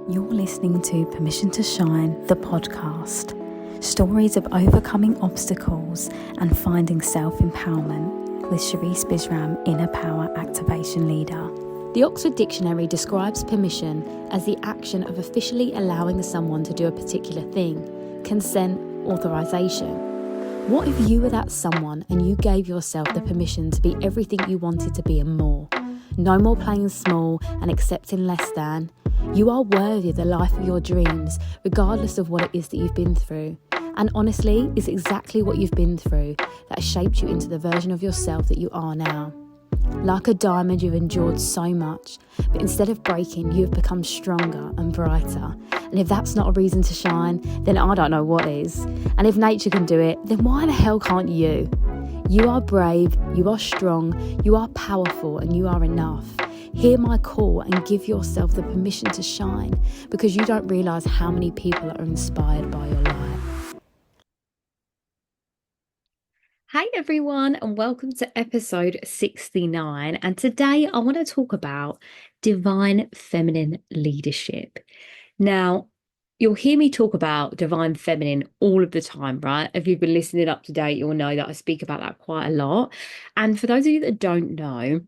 You're listening to Permission to Shine, the podcast. Stories of overcoming obstacles and finding self-empowerment with Sharice Bisram, Inner Power Activation Leader. The Oxford Dictionary describes permission as the action of officially allowing someone to do a particular thing, consent, authorization. What if you were that someone and you gave yourself the permission to be everything you wanted to be and more? No more playing small and accepting less than. You are worthy of the life of your dreams, regardless of what it is that you've been through. And honestly, it's exactly what you've been through that shaped you into the version of yourself that you are now. Like a diamond, you've endured so much, but instead of breaking, you have become stronger and brighter. And if that's not a reason to shine, then I don't know what is. And if nature can do it, then why the hell can't you? You are brave, you are strong, you are powerful, and you are enough. Hear my call and give yourself the permission to shine, because you don't realise how many people are inspired by your light. Hi everyone, and welcome to episode 69. And today I want to talk about divine feminine leadership. Now, you'll hear me talk about divine feminine all of the time, right? If you've been listening up to date, you'll know that I speak about that quite a lot. And for those of you that don't know,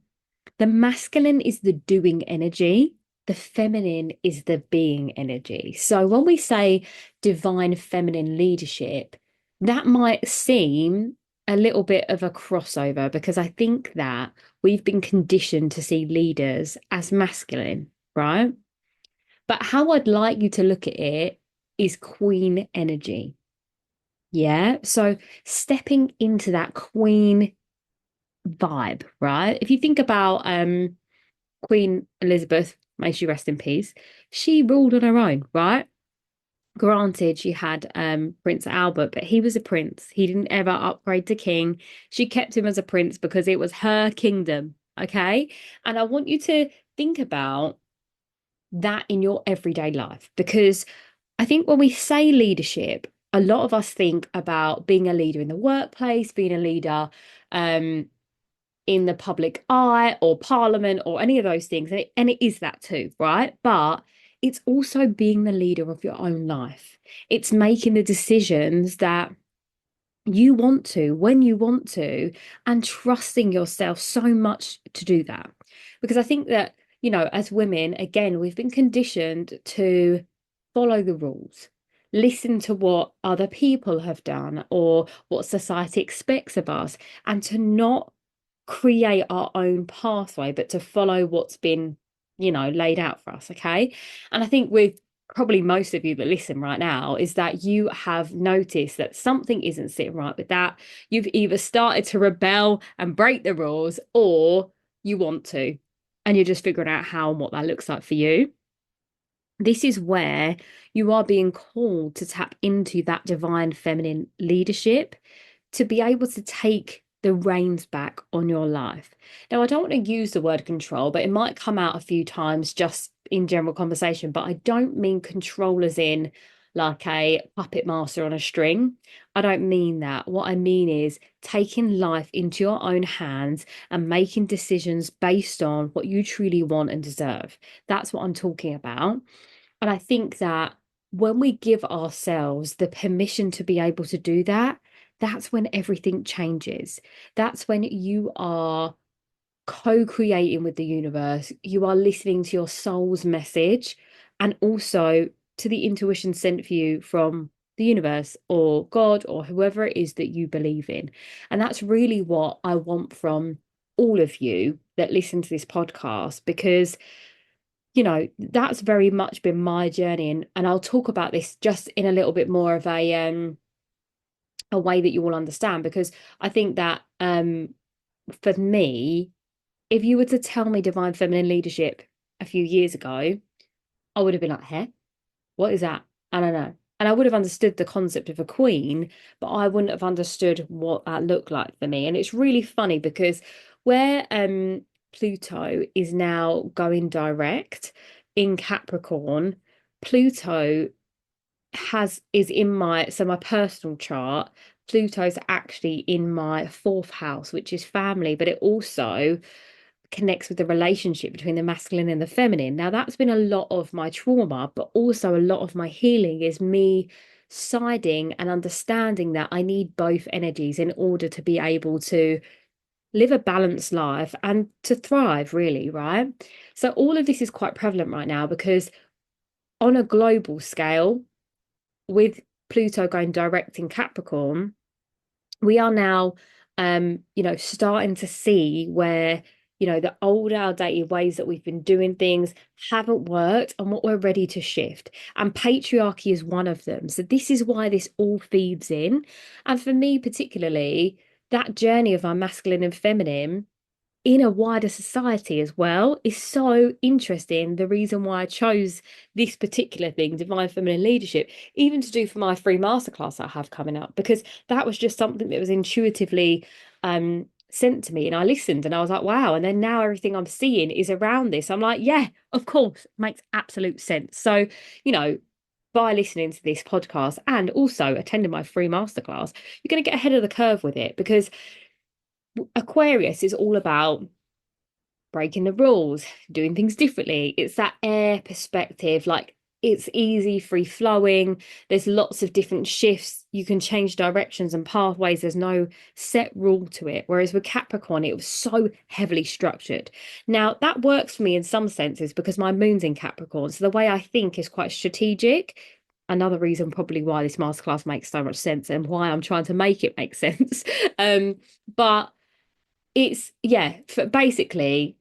the masculine is the doing energy. The feminine is the being energy. So when we say divine feminine leadership, that might seem a little bit of a crossover, because I think that we've been conditioned to see leaders as masculine, right? But how I'd like you to look at it is queen energy. Yeah. So stepping into that queen vibe, right? If you think about Queen Elizabeth, may she rest in peace, she ruled on her own, right? Granted, she had Prince Albert, but he was a prince. He didn't ever upgrade to king. She kept him as a prince because it was her kingdom, okay? And I want you to think about that in your everyday life, because I think when we say leadership, a lot of us think about being a leader in the workplace, being a leader in the public eye or parliament or any of those things. And it is that too, right? But it's also being the leader of your own life. It's making the decisions that you want to, when you want to, and trusting yourself so much to do that. Because I think that, as women, again, we've been conditioned to follow the rules, listen to what other people have done or what society expects of us, and to not create our own pathway, but to follow what's been, laid out for us. Okay. And I think with probably most of you that listen right now is that you have noticed that something isn't sitting right with that. You've either started to rebel and break the rules, or you want to, and you're just figuring out how and what that looks like for you. This is where you are being called to tap into that divine feminine leadership, to be able to take the reins back on your life. Now, I don't want to use the word control, but it might come out a few times just in general conversation. But I don't mean control as in like a puppet master on a string. I don't mean that. What I mean is taking life into your own hands and making decisions based on what you truly want and deserve. That's what I'm talking about. And I think that when we give ourselves the permission to be able to do that, that's when everything changes. That's when you are co-creating with the universe. You are listening to your soul's message, and also to the intuition sent for you from the universe or God or whoever it is that you believe in. And that's really what I want from all of you that listen to this podcast, because that's very much been my journey. And I'll talk about this just in a little bit more of a way that you will understand, because I think that for me, if you were to tell me divine feminine leadership a few years ago, I would have been like, hey, what is that? I don't know. And I would have understood the concept of a queen, but I wouldn't have understood what that looked like for me. And it's really funny because where Pluto is now going direct in Capricorn, Pluto is in my personal chart. Pluto's actually in my fourth house, which is family, but it also connects with the relationship between the masculine and the feminine. Now, that's been a lot of my trauma, but also a lot of my healing is me siding and understanding that I need both energies in order to be able to live a balanced life and to thrive, really, right? So, all of this is quite prevalent right now because on a global scale, with Pluto going direct in Capricorn, we are now starting to see where the old outdated ways that we've been doing things haven't worked and what we're ready to shift, and patriarchy is one of them. So this is why this all feeds in. And for me particularly, that journey of our masculine and feminine in a wider society as well is so interesting. The reason why I chose this particular thing, divine feminine leadership, even to do for my free masterclass I have coming up, because that was just something that was intuitively sent to me, and I listened and I was like, wow. And then now everything I'm seeing is around this. I'm like, yeah, of course, makes absolute sense. So, by listening to this podcast and also attending my free masterclass, you're going to get ahead of the curve with it, because Aquarius is all about breaking the rules, doing things differently. It's that air perspective, like it's easy, free flowing. There's lots of different shifts. You can change directions and pathways. There's no set rule to it. Whereas with Capricorn, it was so heavily structured. Now, that works for me in some senses because my moon's in Capricorn. So the way I think is quite strategic. Another reason probably why this masterclass makes so much sense and why I'm trying to make it make sense. But it's, yeah, basically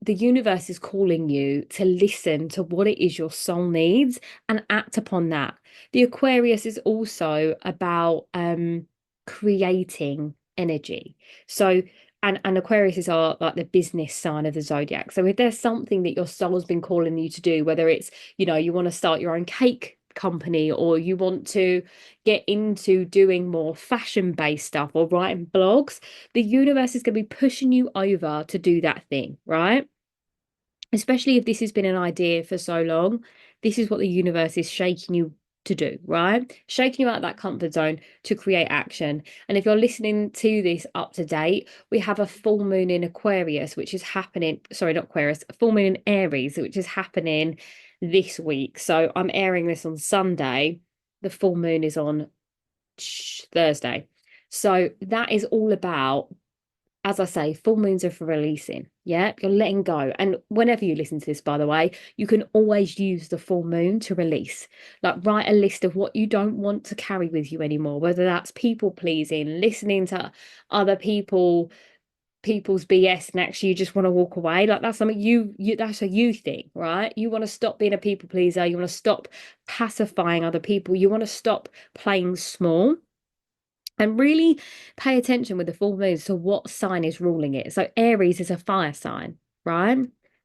the universe is calling you to listen to what it is your soul needs and act upon that. The Aquarius is also about creating energy. So and Aquarius is like the business sign of the zodiac. So if there's something that your soul's been calling you to do, whether it's, you want to start your own cake company, or you want to get into doing more fashion-based stuff or writing blogs, the universe is going to be pushing you over to do that thing, right? Especially if this has been an idea for so long, this is what the universe is shaking you to do, right? Shaking you out of that comfort zone to create action. And if you're listening to this up to date, we have a full moon in Aquarius, which is happening, sorry, not Aquarius, a full moon in Aries, which is happening this week. So I'm airing this on Sunday. The full moon is on Thursday. So that is all about, as I say, full moons are for releasing. Yeah, you're letting go. And whenever you listen to this, by the way, you can always use the full moon to release. Like, write a list of what you don't want to carry with you anymore, whether that's people pleasing, listening to other people's BS, and actually you just want to walk away. Like, that's something you that's a you thing, right? You want to stop being a people pleaser. You want to stop pacifying other people. You want to stop playing small. And really pay attention with the full moons to what sign is ruling it. So Aries is a fire sign, right?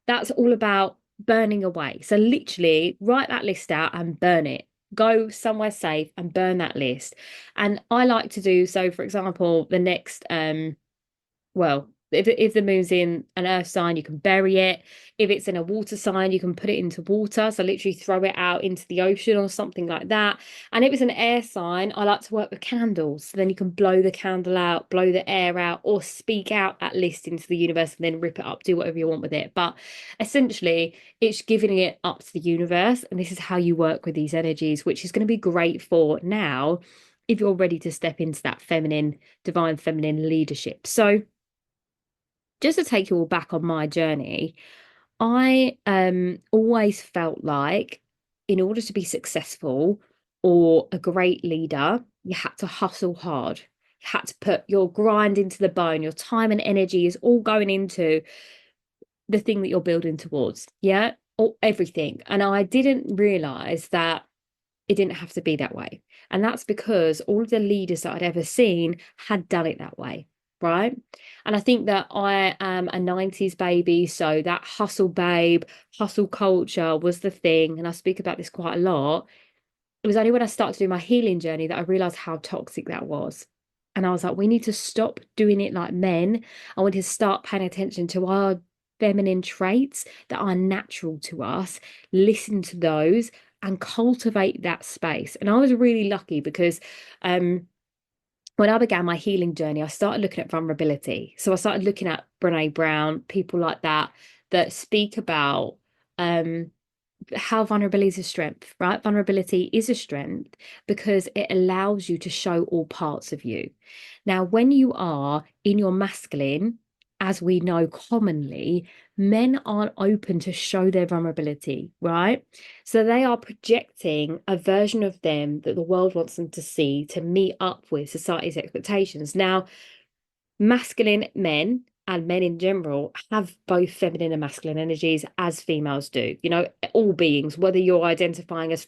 That's all about burning away. So literally write that list out and burn it. Go somewhere safe and burn that list. And I like to do so, for example, the next well, if the moon's in an earth sign, you can bury it. If it's in a water sign, you can put it into water. So literally throw it out into the ocean or something like that. And if it's an air sign, I like to work with candles. So then you can blow the candle out, blow the air out, or speak out that list into the universe and then rip it up, do whatever you want with it. But essentially, it's giving it up to the universe. And this is how you work with these energies, which is going to be great for now if you're ready to step into that feminine, divine feminine leadership. So just to take you all back on my journey, I always felt like in order to be successful or a great leader, you had to hustle hard. You had to put your grind into the bone. Your time and energy is all going into the thing that you're building towards. Yeah, or everything. And I didn't realize that it didn't have to be that way. And that's because all of the leaders that I'd ever seen had done it that way. Right. And I think that I am a 90s baby. So that hustle babe, hustle culture was the thing. And I speak about this quite a lot. It was only when I started to do my healing journey that I realized how toxic that was. And I was like, we need to stop doing it like men. I want to start paying attention to our feminine traits that are natural to us, listen to those and cultivate that space. And I was really lucky because when I began my healing journey, I started looking at vulnerability. So I started looking at Brene Brown, people like that, that speak about um, how vulnerability is a strength, right? Vulnerability is a strength because it allows you to show all parts of you. Now, when you are in your masculine, as we know commonly, men aren't open to show their vulnerability, right? So they are projecting a version of them that the world wants them to see to meet up with society's expectations. Now, masculine men and men in general have both feminine and masculine energies as females do. You know, all beings, whether you're identifying as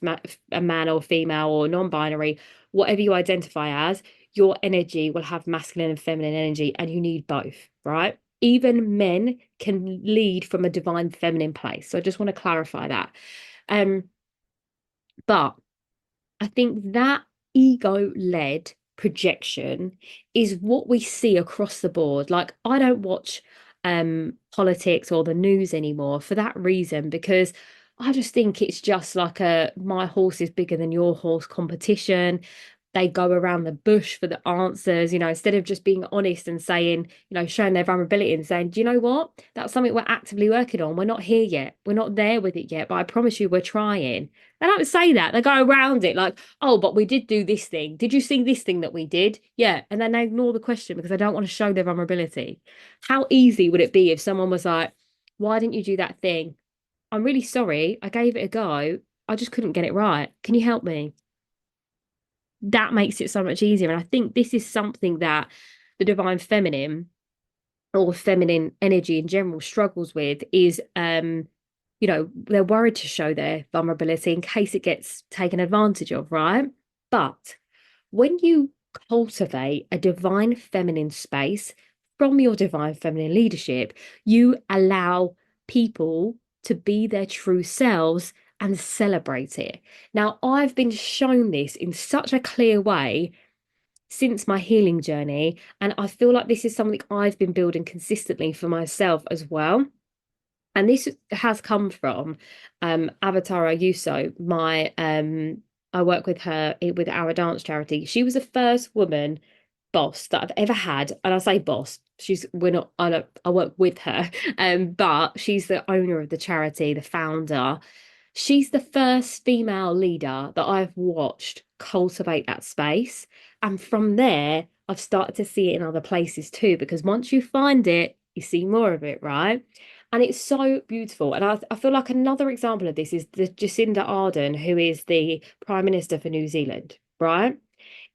a man or female or non-binary, whatever you identify as, your energy will have masculine and feminine energy, and you need both, right? Even men can lead from a divine feminine place. So I just want to clarify that. Um, but I think that ego-led projection is what we see across the board. Like, I don't watch politics or the news anymore for that reason, because I just think it's just like a my horse is bigger than your horse competition. They go around the bush for the answers, you know, instead of just being honest and saying, you know, showing their vulnerability and saying, do you know what? That's something we're actively working on. We're not here yet. We're not there with it yet, but I promise you we're trying. They don't say that. They go around it like, oh, but we did do this thing. Did you see this thing that we did? Yeah. And then they ignore the question because they don't want to show their vulnerability. How easy would it be if someone was like, why didn't you do that thing? I'm really sorry. I gave it a go. I just couldn't get it right. Can you help me? That makes it so much easier. And I think this is something that the divine feminine or feminine energy in general struggles with is you know, they're worried to show their vulnerability in case it gets taken advantage of, right? But when you cultivate a divine feminine space from your divine feminine leadership, you allow people to be their true selves and celebrate it. Now, I've been shown this in such a clear way since my healing journey, and I feel like this is something I've been building consistently for myself as well. And this has come from Avatar Ayuso, my I work with her with our dance charity. She was the first woman boss that I've ever had, and I say boss. She's we're not I don't I work with her, but she's the owner of the charity, the founder. She's the first female leader that I've watched cultivate that space, and from there, I've started to see it in other places too. Because once you find it, you see more of it, right? And it's so beautiful. And I feel like another example of this is the Jacinda Ardern, who is the Prime Minister for New Zealand, right?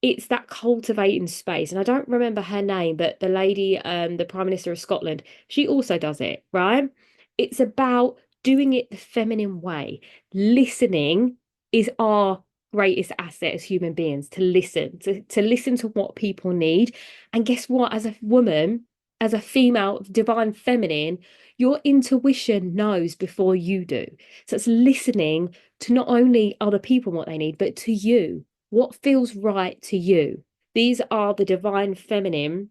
It's that cultivating space. And I don't remember her name, but the lady, the Prime Minister of Scotland, she also does it, right? It's about doing it the feminine way. Listening is our greatest asset as human beings, to listen, to listen to what people need. And guess what? As a woman, as a female, divine feminine, your intuition knows before you do. So it's listening to not only other people what they need, but to you. What feels right to you? These are the divine feminine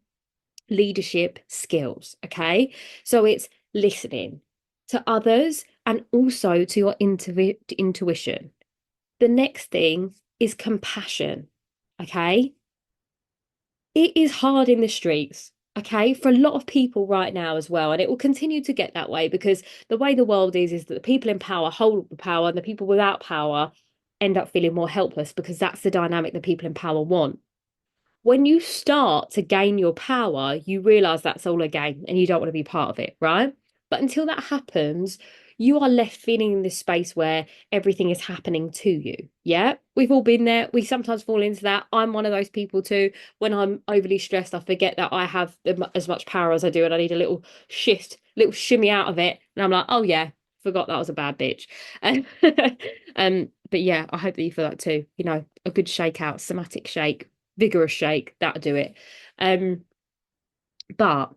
leadership skills. Okay. So it's listening to others and also to your intuition. The next thing is compassion. Okay. It is hard in the streets. Okay, for a lot of people right now as well. And it will continue to get that way because the way the world is that the people in power hold the power and the people without power end up feeling more helpless because that's the dynamic the people in power want. When you start to gain your power, you realize that's all a game and you don't want to be part of it, right? But until that happens, you are left feeling in this space where everything is happening to you. Yeah, we've all been there. We sometimes fall into that. I'm one of those people too. When I'm overly stressed, I forget that I have as much power as I do, and I need a little shift, little shimmy out of it. And I'm like, oh yeah, forgot that was a bad bitch. But yeah, I hope that you feel that too. You know, a good shake out, somatic shake, vigorous shake, that'll do it. But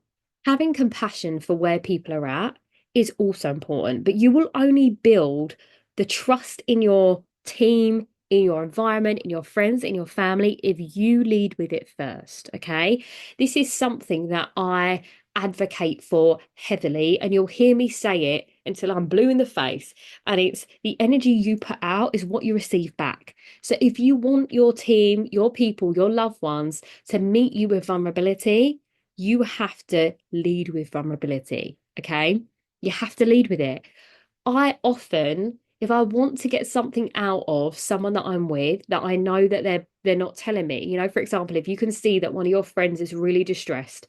having compassion for where people are at is also important, but you will only build the trust in your team, in your environment, in your friends, in your family, if you lead with it first. Okay. This is something that I advocate for heavily, and you'll hear me say it until I'm blue in the face. And it's the energy you put out is what you receive back. So if you want your team, your people, your loved ones to meet you with vulnerability, you have to lead with vulnerability. Okay. You have to lead with it. I often, if I want to get something out of someone that I'm with, that I know that they're not telling me, for example, if you can see that one of your friends is really distressed,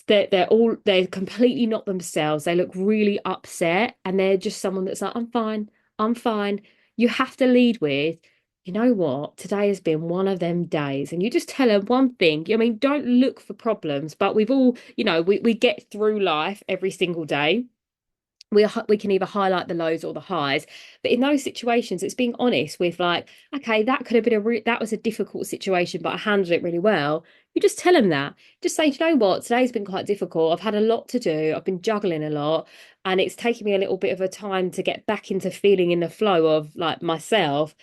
they're completely not themselves, they look really upset, and they're just someone that's like, I'm fine, I'm fine. You have to lead with, you know what, today has been one of them days, and you just tell them one thing. I mean, don't look for problems, but we've all, we get through life every single day. We can either highlight the lows or the highs, but in those situations it's being honest with, like, okay, that could have been that was a difficult situation, but I handled it really well. You just tell them that. Just say, you know what, today's been quite difficult, I've had a lot to do, I've been juggling a lot, and it's taken me a little bit of a time to get back into feeling in the flow of like myself.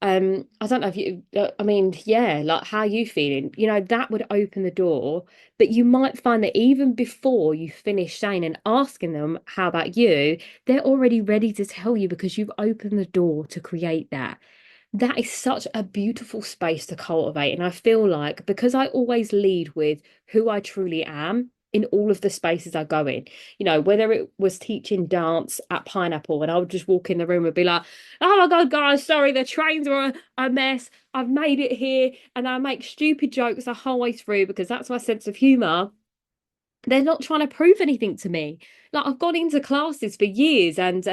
I don't know if you, I mean, yeah, like, how are you feeling? That would open the door. But you might find that even before you finish saying and asking them, how about you? They're already ready to tell you because you've opened the door to create that. That is such a beautiful space to cultivate. And I feel like, because I always lead with who I truly am in all of the spaces I go in, whether it was teaching dance at Pineapple, and I would just walk in the room and be like, oh my God, guys, sorry, the trains are a mess. I've made it here. And I make stupid jokes the whole way through because that's my sense of humor. They're not trying to prove anything to me. Like, I've gone into classes for years, and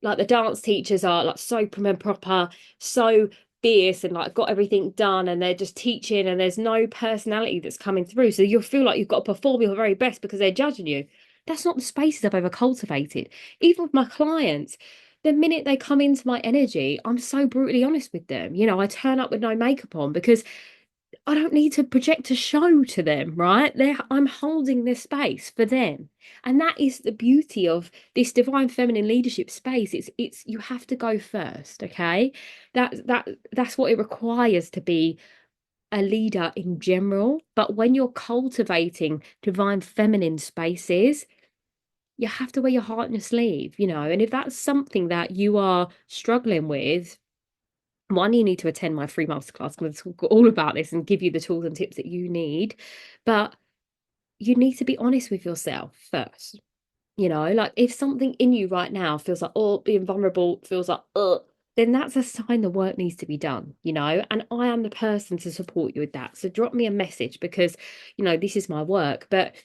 like, the dance teachers are like so prim and proper, so fierce, and like got everything done, and they're just teaching, and there's no personality that's coming through. So you'll feel like you've got to perform your very best because they're judging you. That's not the spaces I've ever cultivated. Even with my clients, the minute they come into my energy, I'm so brutally honest with them. I turn up with no makeup on because I don't need to project a show to them, right? I'm holding this space for them. And that is the beauty of this divine feminine leadership space. It's you have to go first, okay? That's what it requires to be a leader in general. But when you're cultivating divine feminine spaces, you have to wear your heart on your sleeve. And if that's something that you are struggling with, one, you need to attend my free masterclass. I'm going to talk all about this and give you the tools and tips that you need. But you need to be honest with yourself first. Like, if something in you right now feels like, oh, being vulnerable feels like, then that's a sign the work needs to be done. And I am the person to support you with that. So drop me a message because, this is my work. But,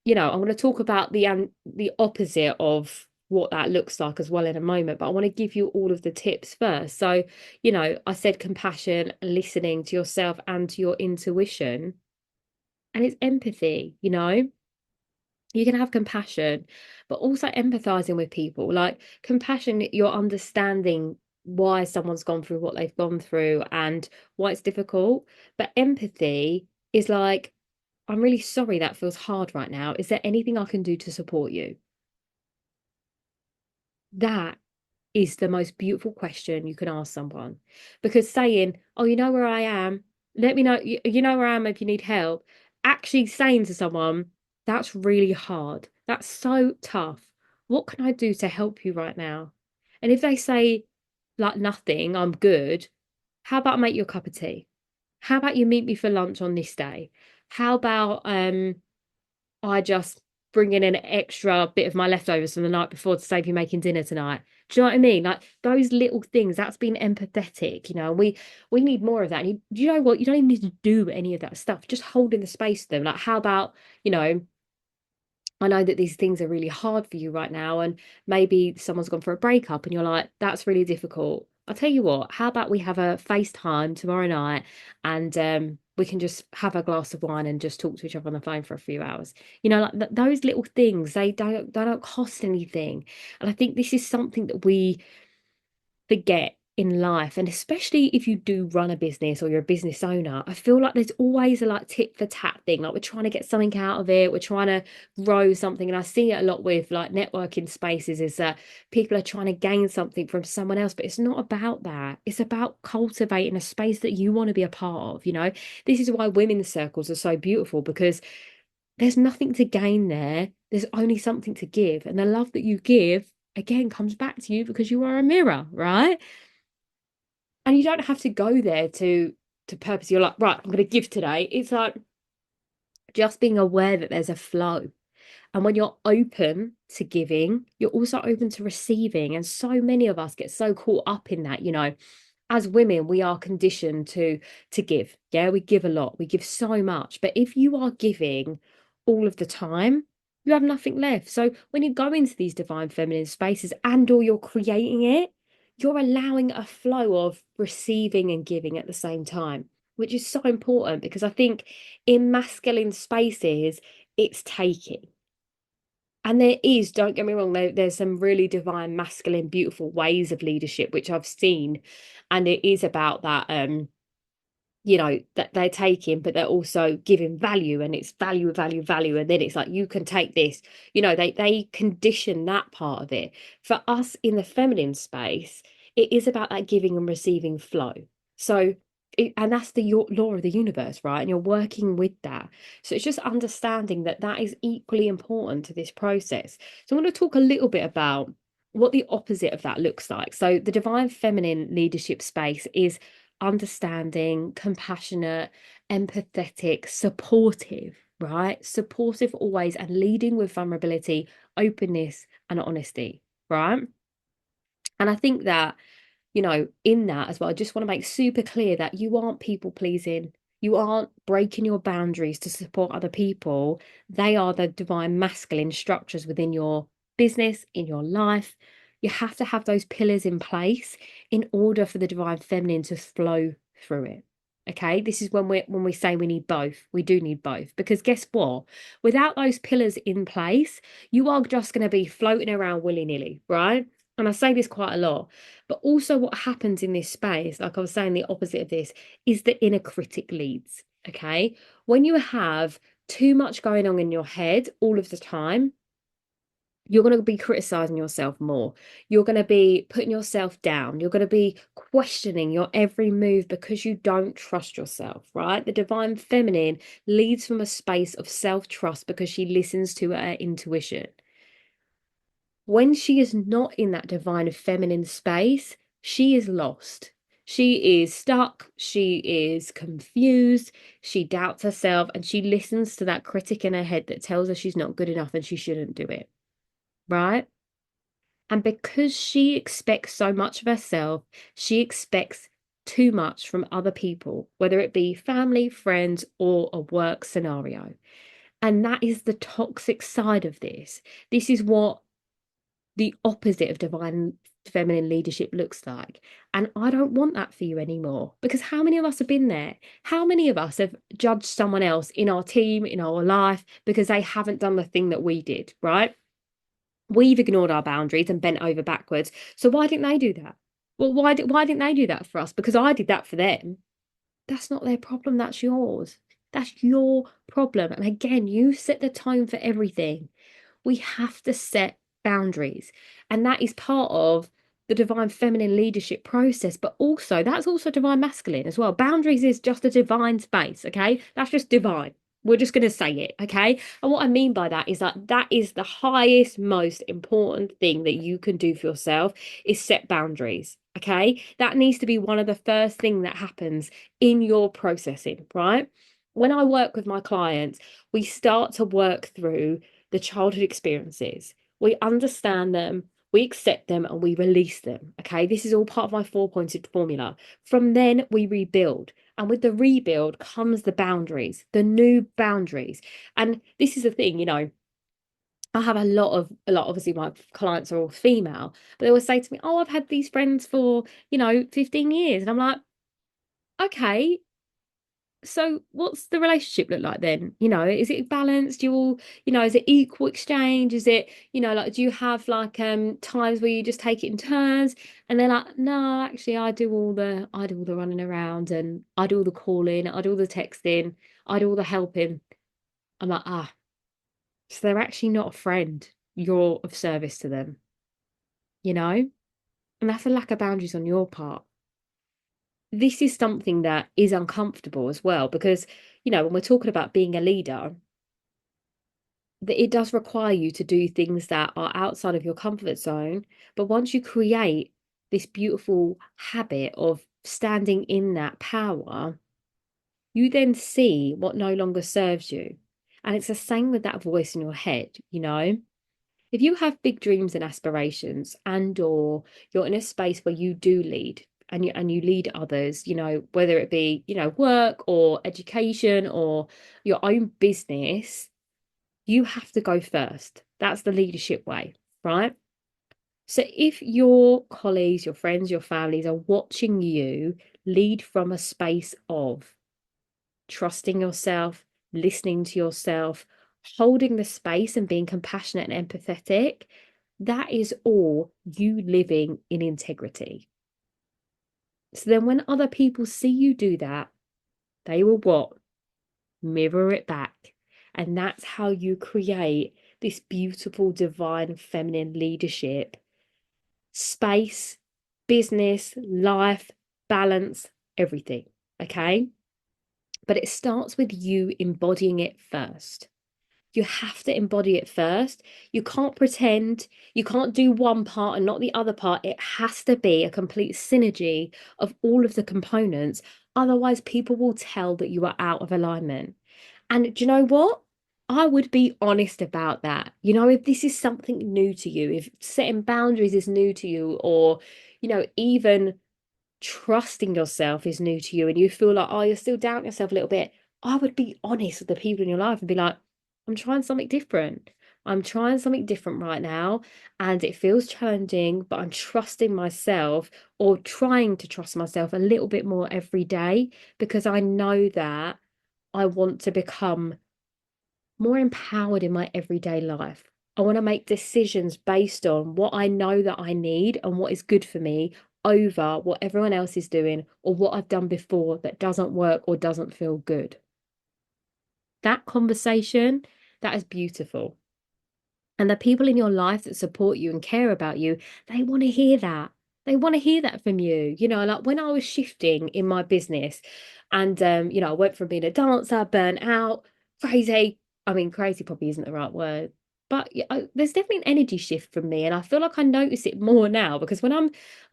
I'm going to talk about the opposite of what that looks like as well in a moment, but I want to give you all of the tips first. So, I said compassion, listening to yourself and to your intuition, and it's empathy. You can have compassion, but also empathizing with people. Like, compassion, you're understanding why someone's gone through what they've gone through and why it's difficult. But empathy is like, I'm really sorry that feels hard right now. Is there anything I can do to support you? That is the most beautiful question you can ask someone. Because saying, oh, you know where I am, let me know, you know where I am if you need help, actually saying to someone, that's really hard. That's so tough. What can I do to help you right now? And if they say, like, nothing, I'm good, how about I make you a cup of tea? How about you meet me for lunch on this day? How about I just bring in an extra bit of my leftovers from the night before to save you making dinner tonight? Do you know what I mean? Like, those little things, that's being empathetic. We need more of that. And you know what? You don't even need to do any of that stuff. Just holding the space for them. Like, how about, I know that these things are really hard for you right now, and maybe someone's gone for a breakup and you're like, that's really difficult. I'll tell you what, how about we have a FaceTime tomorrow night, and we can just have a glass of wine and just talk to each other on the phone for a few hours. Like, those little things, they don't cost anything. And I think this is something that we forget in life, and especially if you do run a business or you're a business owner, I feel like there's always a like tit for tat thing, like we're trying to get something out of it, we're trying to grow something. And I see it a lot with like networking spaces, is that people are trying to gain something from someone else, but it's not about that. It's about cultivating a space that you want to be a part of. This is why women's circles are so beautiful, because There's nothing to gain there. There's only something to give. And the love that you give, again, comes back to you because you are a mirror, right? And you don't have to go there to purpose. You're like, right, I'm going to give today. It's like just being aware that there's a flow. And when you're open to giving, you're also open to receiving. And so many of us get so caught up in that, as women, we are conditioned to give. Yeah, we give a lot. We give so much. But if you are giving all of the time, you have nothing left. So when you go into these divine feminine spaces and or you're creating it, you're allowing a flow of receiving and giving at the same time, which is so important because I think in masculine spaces, it's taking. And there is, don't get me wrong, there's some really divine, masculine, beautiful ways of leadership, which I've seen. And it is about that, that they're taking, but they're also giving value, and it's value, value, value. And then it's like, you can take this, they condition that part of it. For us in the feminine space, it is about that giving and receiving flow. So, and that's the law of the universe, right? And you're working with that. So it's just understanding that that is equally important to this process. So I want to talk a little bit about what the opposite of that looks like. So the divine feminine leadership space is understanding, compassionate, empathetic, supportive, right? Supportive always, and leading with vulnerability, openness, and honesty, right? And I think that, in that as well, I just want to make super clear that you aren't people pleasing. You aren't breaking your boundaries to support other people. They are the divine masculine structures within your business, in your life. You have to have those pillars in place in order for the divine feminine to flow through it. Okay, this is when we say we need both. We do need both, because guess what? Without those pillars in place, you are just going to be floating around willy-nilly, right? And I say this quite a lot, but also what happens in this space, like I was saying, the opposite of this is the inner critic leads. Okay, when you have too much going on in your head all of the time, you're going to be criticizing yourself more. You're going to be putting yourself down. You're going to be questioning your every move because you don't trust yourself, right? The divine feminine leads from a space of self-trust because she listens to her intuition. When she is not in that divine feminine space, she is lost. She is stuck. She is confused. She doubts herself, and she listens to that critic in her head that tells her she's not good enough and she shouldn't do it. Right? And because she expects so much of herself, she expects too much from other people, whether it be family, friends, or a work scenario. And that is the toxic side of this. This is what the opposite of divine feminine leadership looks like. And I don't want that for you anymore, because how many of us have been there? How many of us have judged someone else in our team, in our life, because they haven't done the thing that we did, right? We've ignored our boundaries and bent over backwards. So why didn't they do that? Well, why didn't they do that for us? Because I did that for them. That's not their problem. That's yours. That's your problem. And again, you set the tone for everything. We have to set boundaries. And that is part of the divine feminine leadership process, but also that's also divine masculine as well. Boundaries is just a divine space, okay? That's just divine. We're just going to say it, okay? And what I mean by that is that is the highest, most important thing that you can do for yourself is set boundaries, okay? That needs to be one of the first thing that happens in your processing, right? When I work with my clients, we start to work through the childhood experiences. We understand them, we accept them, and we release them. Okay, this is all part of my four-pointed formula. From then, we rebuild. And with the rebuild comes the boundaries, the new boundaries. And this is the thing, I have obviously my clients are all female, but they always say to me, oh, I've had these friends for, 15 years. And I'm like, okay, so what's the relationship look like then? Is it balanced? You all, is it equal exchange? Is it, like, do you have like times where you just take it in turns? And they're like, no, actually I do all the running around, and I do all the calling, I do all the texting, I do all the helping. I'm like, so they're actually not a friend. You're of service to them, you know? And that's a lack of boundaries on your part. This is something that is uncomfortable as well, because when we're talking about being a leader, that it does require you to do things that are outside of your comfort zone. But once you create this beautiful habit of standing in that power, you then see what no longer serves you. And it's the same with that voice in your head, you know? If you have big dreams and aspirations and or you're in a space where you do lead and you lead others, whether it be, work or education or your own business, you have to go first. That's the leadership way, right? So if your colleagues, your friends, your families are watching you lead from a space of trusting yourself, listening to yourself, holding the space and being compassionate and empathetic, that is all you living in integrity. So then when other people see you do that, they will what? Mirror it back. And that's how you create this beautiful divine feminine leadership space, business, life, balance, everything. Okay. But it starts with you embodying it first. You have to embody it first. You can't pretend. You can't do one part and not the other part. It has to be a complete synergy of all of the components. Otherwise, people will tell that you are out of alignment. And do you know what? I would be honest about that. If this is something new to you, if setting boundaries is new to you, or, even trusting yourself is new to you and you feel like, oh, you're still doubting yourself a little bit, I would be honest with the people in your life and be like, I'm trying something different. I'm trying something different right now. And it feels challenging, but I'm trusting myself or trying to trust myself a little bit more every day because I know that I want to become more empowered in my everyday life. I want to make decisions based on what I know that I need and what is good for me over what everyone else is doing or what I've done before that doesn't work or doesn't feel good. That conversation, that is beautiful. And the people in your life that support you and care about you, they want to hear that. They want to hear that from you. Like when I was shifting in my business and, I went from being a dancer, burnt out, crazy. I mean, crazy probably isn't the right word, but there's definitely an energy shift from me. And I feel like I notice it more now because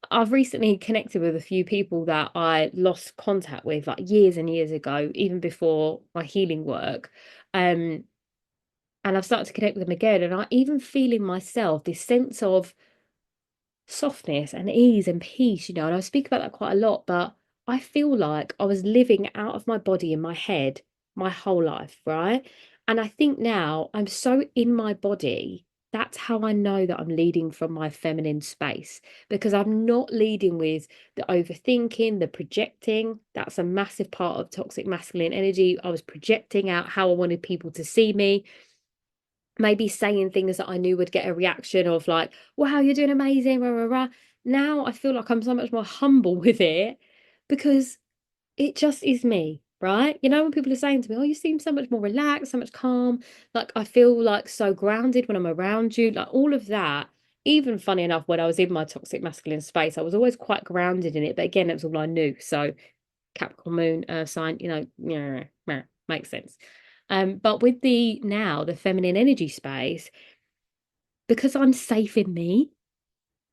I've recently connected with a few people that I lost contact with like years and years ago, even before my healing work. And I've started to connect with them again. And I even feel in myself this sense of softness and ease and peace, and I speak about that quite a lot, but I feel like I was living out of my body in my head my whole life, right? And I think now I'm so in my body. That's how I know that I'm leading from my feminine space because I'm not leading with the overthinking, the projecting. That's a massive part of toxic masculine energy. I was projecting out how I wanted people to see me, maybe saying things that I knew would get a reaction of like, wow, you're doing amazing, rah, rah, rah. Now I feel like I'm so much more humble with it because it just is me, right? When people are saying to me, oh, you seem so much more relaxed, so much calm, like I feel like so grounded when I'm around you, like all of that. Even funny enough, when I was in my toxic masculine space, I was always quite grounded in it. But again, it was all I knew. So Capricorn moon, sign, yeah, makes sense. But with the feminine energy space, because I'm safe in me,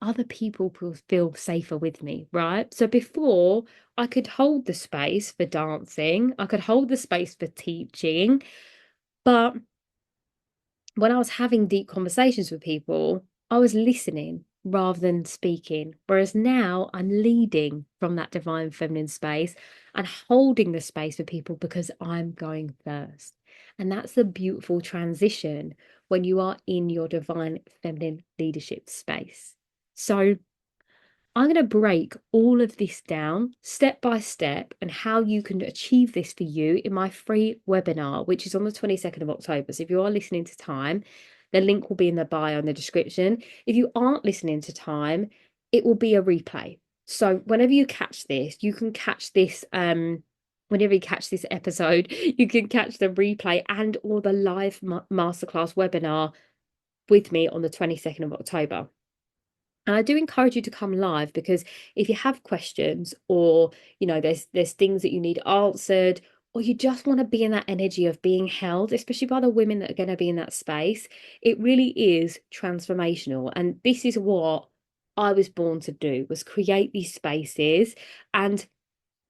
other people will feel safer with me, right? So before I could hold the space for dancing, I could hold the space for teaching, but when I was having deep conversations with people, I was listening rather than speaking. Whereas now I'm leading from that divine feminine space and holding the space for people because I'm going first. And that's the beautiful transition when you are in your divine feminine leadership space. So I'm going to break all of this down step by step and how you can achieve this for you in my free webinar, which is on the 22nd of October. So if you are listening to time, the link will be in the bio in the description. If you aren't listening to time, it will be a replay. So whenever you catch this, you can catch this, whenever you catch this episode, you can catch the replay and or the live masterclass webinar with me on the 22nd of October. And I do encourage you to come live because if you have questions or there's things that you need answered or you just want to be in that energy of being held, especially by the women that are going to be in that space, it really is transformational. And this is what I was born to do, was create these spaces and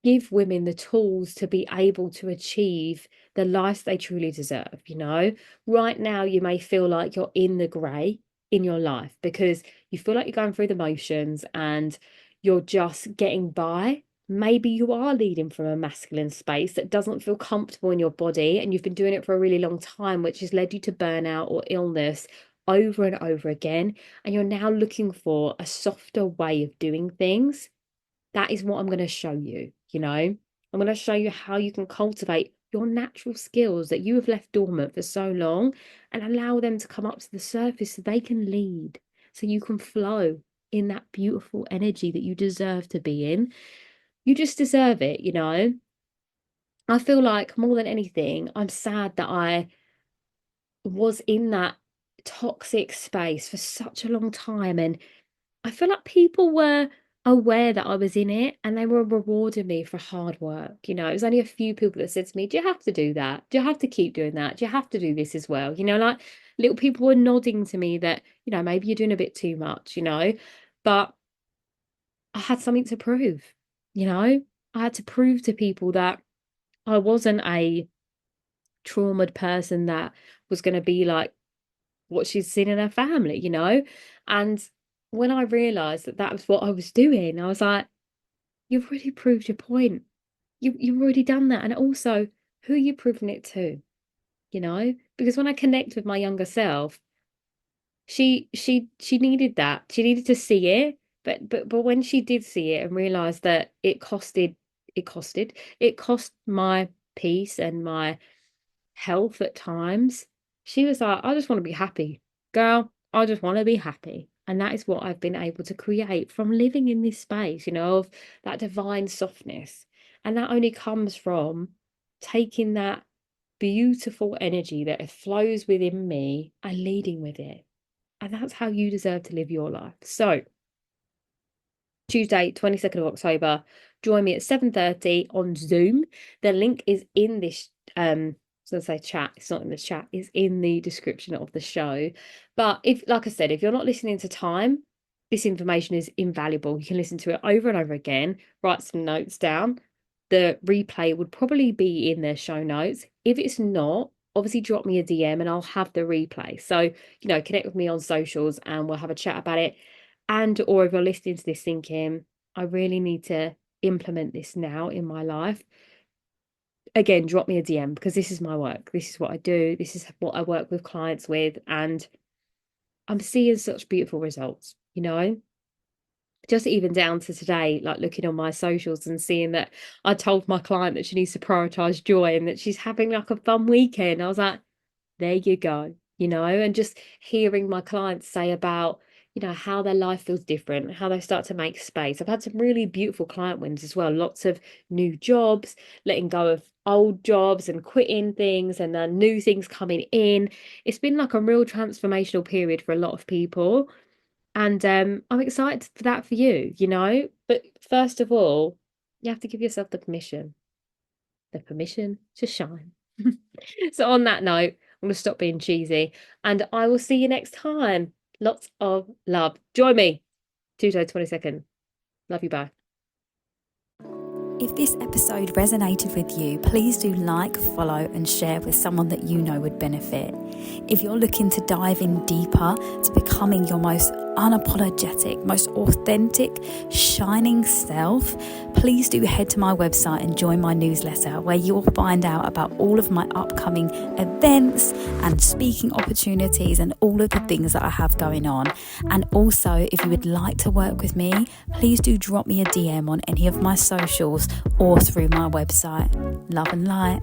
give women the tools to be able to achieve the life they truly deserve. Right now you may feel like you're in the grey in your life because you feel like you're going through the motions and you're just getting by. Maybe you are leading from a masculine space that doesn't feel comfortable in your body, and you've been doing it for a really long time, which has led you to burnout or illness over and over again, and you're now looking for a softer way of doing things. That is what I'm going to show you. I'm going to show you how you can cultivate your natural skills that you have left dormant for so long and allow them to come up to the surface so they can lead, so you can flow in that beautiful energy that you deserve to be in. You just deserve it. I feel like more than anything, I'm sad that I was in that toxic space for such a long time, and I feel like people were aware that I was in it and they were rewarding me for hard work. It was only a few people that said to me, "Do you have to do that? Do you have to keep doing that? Do you have to do this as well?" Like little people were nodding to me that, maybe you're doing a bit too much, but I had something to prove, I had to prove to people that I wasn't a traumatized person that was going to be like what she's seen in her family. And when I realized that that was what I was doing, I was like, you've already proved your point. You've already done that. And also, who are you proving it to? Because when I connect with my younger self, she needed that. She needed to see it. But when she did see it and realized that it cost my peace and my health at times, she was like, I just want to be happy, girl. I just want to be happy. And that is what I've been able to create from living in this space, of that divine softness. And that only comes from taking that beautiful energy that flows within me and leading with it. And that's how you deserve to live your life. So, Tuesday, 22nd of October, join me at 7:30 on Zoom. The link is in this so I say chat, it's not in the chat, it's in the description of the show. But if, like I said, if you're not listening to time, this information is invaluable. You can listen to it over and over again, write some notes down. The replay would probably be in the show notes. If it's not, obviously drop me a DM and I'll have the replay. So, connect with me on socials and we'll have a chat about it. And or if you're listening to this thinking, I really need to implement this now in my life, again, drop me a DM, because this is my work. This is what I do. This is what I work with clients with. And I'm seeing such beautiful results, just even down to today, like looking on my socials and seeing that I told my client that she needs to prioritize joy and that she's having like a fun weekend. I was like, there you go, and just hearing my clients say about, how their life feels different, how they start to make space. I've had some really beautiful client wins as well, lots of new jobs, letting go of old jobs and quitting things, and then new things coming in. It's been like a real transformational period for a lot of people. And I'm excited for that for you, But first of all, you have to give yourself the permission to shine. So on that note, I'm going to stop being cheesy and I will see you next time. Lots of love. Join me Tuesday, 22nd. Love you. Bye. If this episode resonated with you, please do like, follow and share with someone that you know would benefit. If you're looking to dive in deeper to becoming your most unapologetic, most authentic, shining self, please do head to my website and join my newsletter, where you'll find out about all of my upcoming events and speaking opportunities and all of the things that I have going on. And also, if you would like to work with me, please do drop me a DM on any of my socials or through my website. Love and light.